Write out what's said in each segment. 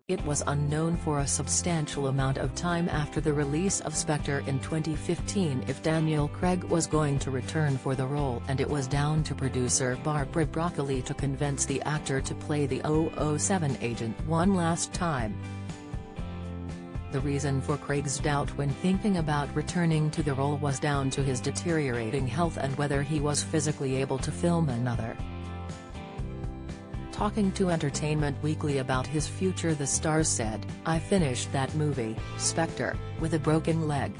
It was unknown for a substantial amount of time after the release of Spectre in 2015 if Daniel Craig was going to return for the role, and it was down to producer Barbara Broccoli to convince the actor to play the 007 agent one last time. The reason for Craig's doubt when thinking about returning to the role was down to his deteriorating health and whether he was physically able to film another. Talking to Entertainment Weekly about his future, the star said, "I finished that movie, Spectre, with a broken leg.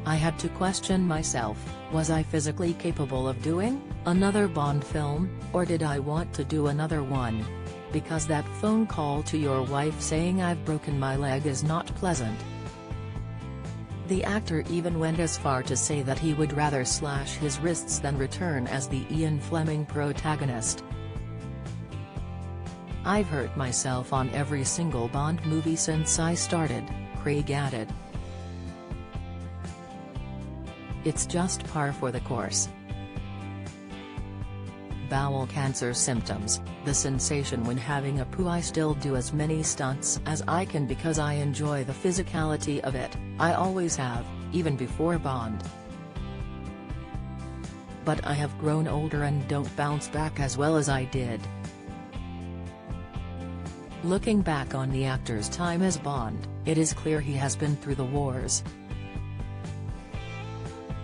I had to question myself, was I physically capable of doing another Bond film, or did I want to do another one? Because that phone call to your wife saying I've broken my leg is not pleasant." The actor even went as far to say that he would rather slash his wrists than return as the Ian Fleming protagonist. "I've hurt myself on every single Bond movie since I started," Craig added. "It's just par for the course. Bowel cancer symptoms, the sensation when having a poo. I still do as many stunts as I can because I enjoy the physicality of it, I always have, even before Bond. But I have grown older and don't bounce back as well as I did." Looking back on the actor's time as Bond, it is clear he has been through the wars.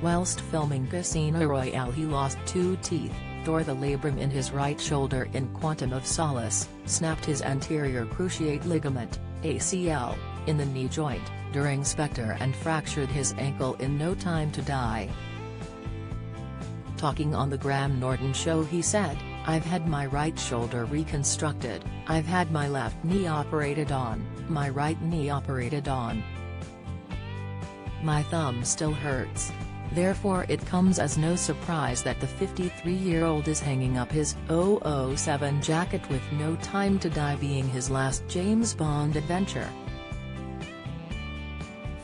Whilst filming Casino Royale he lost 2 teeth, tore the labrum in his right shoulder in Quantum of Solace, snapped his anterior cruciate ligament, ACL, in the knee joint, during Spectre, and fractured his ankle in No Time to Die. Talking on the Graham Norton Show he said, "I've had my right shoulder reconstructed, I've had my left knee operated on, my right knee operated on. My thumb still hurts. Therefore it comes as no surprise that the 53-year-old is hanging up his 007 jacket with No Time to Die being his last James Bond adventure."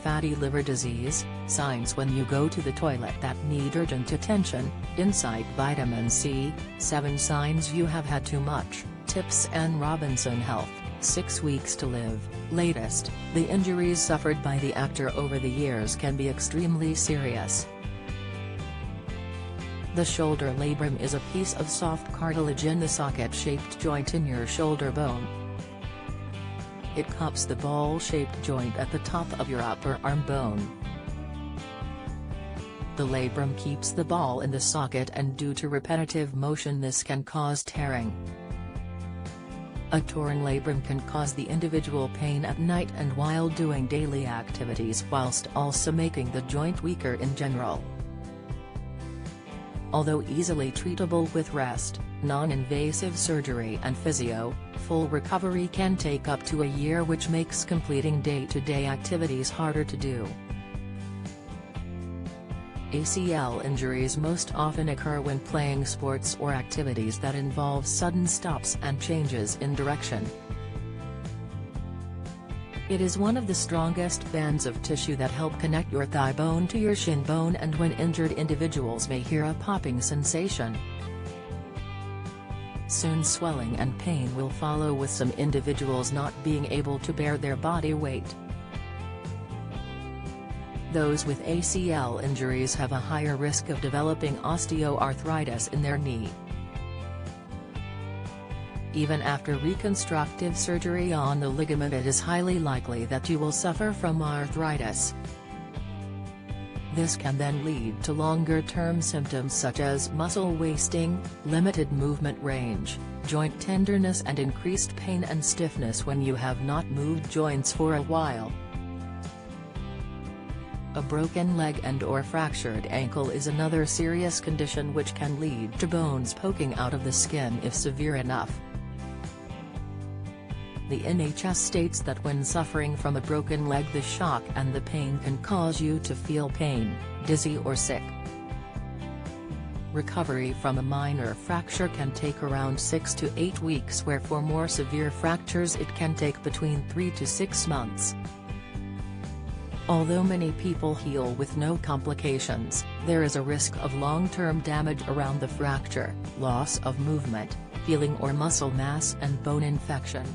Fatty liver disease, signs when you go to the toilet that need urgent attention, insight vitamin C, 7 signs you have had too much, tips Anne Robinson Health, 6 weeks to live, latest, the injuries suffered by the actor over the years can be extremely serious. The shoulder labrum is a piece of soft cartilage in the socket-shaped joint in your shoulder bone. It cups the ball-shaped joint at the top of your upper arm bone. The labrum keeps the ball in the socket, and due to repetitive motion this can cause tearing. A torn labrum can cause the individual pain at night and while doing daily activities, whilst also making the joint weaker in general. Although easily treatable with rest, non-invasive surgery and physio, full recovery can take up to a year, which makes completing day-to-day activities harder to do. ACL injuries most often occur when playing sports or activities that involve sudden stops and changes in direction. It is one of the strongest bands of tissue that help connect your thigh bone to your shin bone, and when injured individuals may hear a popping sensation. Soon swelling and pain will follow, with some individuals not being able to bear their body weight. Those with ACL injuries have a higher risk of developing osteoarthritis in their knee. Even after reconstructive surgery on the ligament, it is highly likely that you will suffer from arthritis. This can then lead to longer-term symptoms such as muscle wasting, limited movement range, joint tenderness and increased pain and stiffness when you have not moved joints for a while. A broken leg and/or fractured ankle is another serious condition which can lead to bones poking out of the skin if severe enough. The NHS states that when suffering from a broken leg, the shock and the pain can cause you to feel pain, dizzy or sick. Recovery from a minor fracture can take around 6 to 8 weeks, where for more severe fractures it can take between 3 to 6 months. Although many people heal with no complications, there is a risk of long-term damage around the fracture, loss of movement, feeling or muscle mass and bone infection.